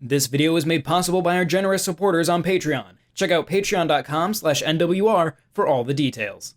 This video is made possible by our generous supporters on Patreon. Check out patreon.com/NWR for all the details.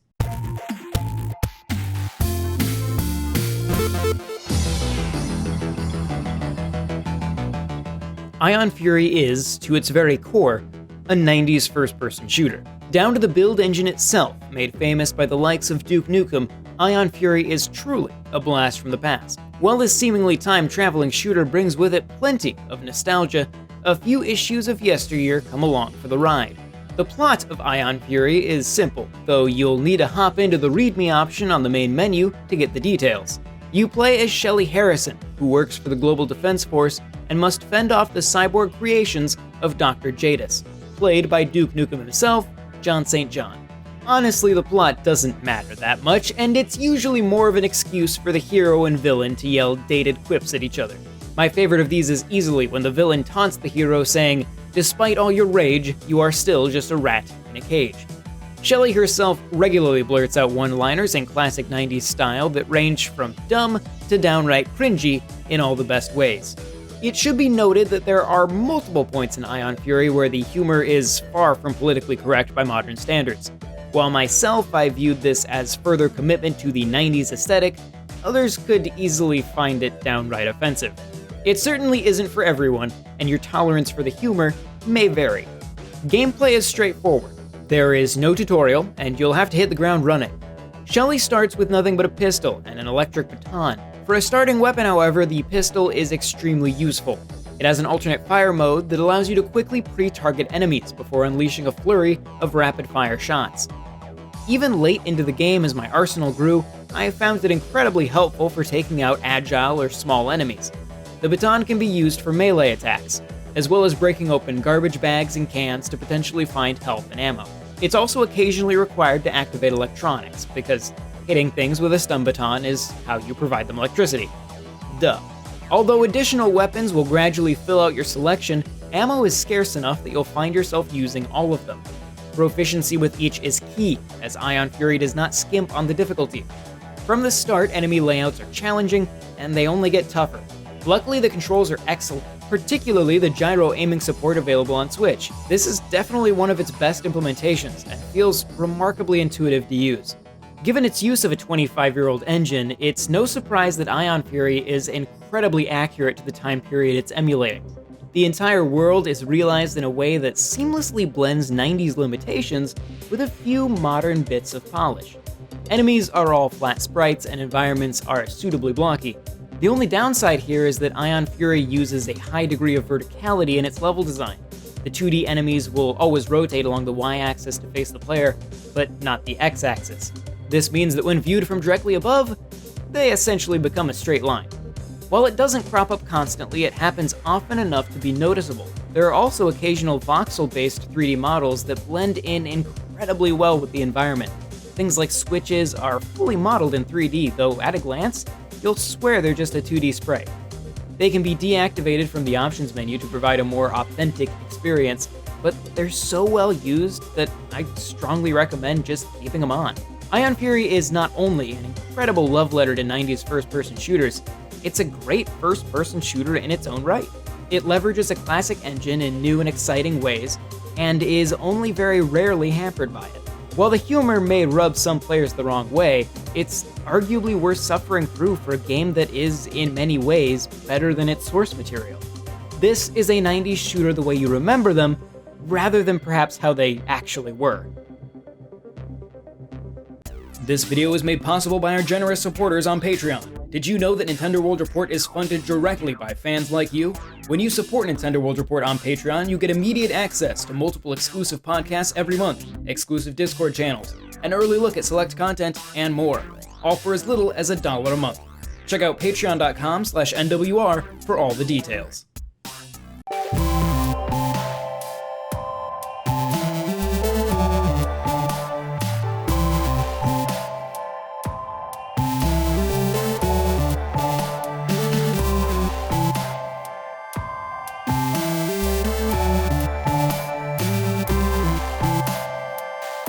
Ion Fury is, to its very core, a 90s first-person shooter. Down to the build engine itself, made famous by the likes of Duke Nukem, Ion Fury is truly a blast from the past. While this seemingly time-traveling shooter brings with it plenty of nostalgia, a few issues of yesteryear come along for the ride. The plot of Ion Fury is simple, though you'll need to hop into the README option on the main menu to get the details. You play as Shelly Harrison, who works for the Global Defense Force and must fend off the cyborg creations of Dr. Jadis, played by Duke Nukem himself, John St. John. Honestly, the plot doesn't matter that much, and it's usually more of an excuse for the hero and villain to yell dated quips at each other. My favorite of these is easily when the villain taunts the hero saying, "Despite all your rage, you are still just a rat in a cage." Shelly herself regularly blurts out one-liners in classic 90s style that range from dumb to downright cringy in all the best ways. It should be noted that there are multiple points in Ion Fury where the humor is far from politically correct by modern standards. While myself, I viewed this as further commitment to the 90s aesthetic, others could easily find it downright offensive. It certainly isn't for everyone, and your tolerance for the humor may vary. Gameplay is straightforward. There is no tutorial, and you'll have to hit the ground running. Shelly starts with nothing but a pistol and an electric baton. For a starting weapon, however, the pistol is extremely useful. It has an alternate fire mode that allows you to quickly pre-target enemies before unleashing a flurry of rapid-fire shots. Even late into the game as my arsenal grew, I found it incredibly helpful for taking out agile or small enemies. The baton can be used for melee attacks, as well as breaking open garbage bags and cans to potentially find health and ammo. It's also occasionally required to activate electronics, because hitting things with a stun baton is how you provide them electricity. Duh. Although additional weapons will gradually fill out your selection, ammo is scarce enough that you'll find yourself using all of them. Proficiency with each is key, as Ion Fury does not skimp on the difficulty. From the start, enemy layouts are challenging, and they only get tougher. Luckily, the controls are excellent, particularly the gyro aiming support available on Switch. This is definitely one of its best implementations, and feels remarkably intuitive to use. Given its use of a 25-year-old engine, it's no surprise that Ion Fury is incredibly accurate to the time period it's emulating. The entire world is realized in a way that seamlessly blends 90s limitations with a few modern bits of polish. Enemies are all flat sprites and environments are suitably blocky. The only downside here is that Ion Fury uses a high degree of verticality in its level design. The 2D enemies will always rotate along the Y-axis to face the player, but not the X-axis. This means that when viewed from directly above, they essentially become a straight line. While it doesn't crop up constantly, it happens often enough to be noticeable. There are also occasional voxel-based 3D models that blend in incredibly well with the environment. Things like switches are fully modeled in 3D, though at a glance, you'll swear they're just a 2D spray. They can be deactivated from the options menu to provide a more authentic experience, but they're so well used that I strongly recommend just keeping them on. Ion Fury is not only an incredible love letter to 90s first-person shooters, it's a great first-person shooter in its own right. It leverages a classic engine in new and exciting ways, and is only very rarely hampered by it. While the humor may rub some players the wrong way, it's arguably worth suffering through for a game that is, in many ways, better than its source material. This is a 90s shooter the way you remember them, rather than perhaps how they actually were. This video is made possible by our generous supporters on Patreon. Did you know that Nintendo World Report is funded directly by fans like you? When you support Nintendo World Report on Patreon, you get immediate access to multiple exclusive podcasts every month, exclusive Discord channels, an early look at select content, and more, all for as little as $1 a month. Check out patreon.com/NWR for all the details.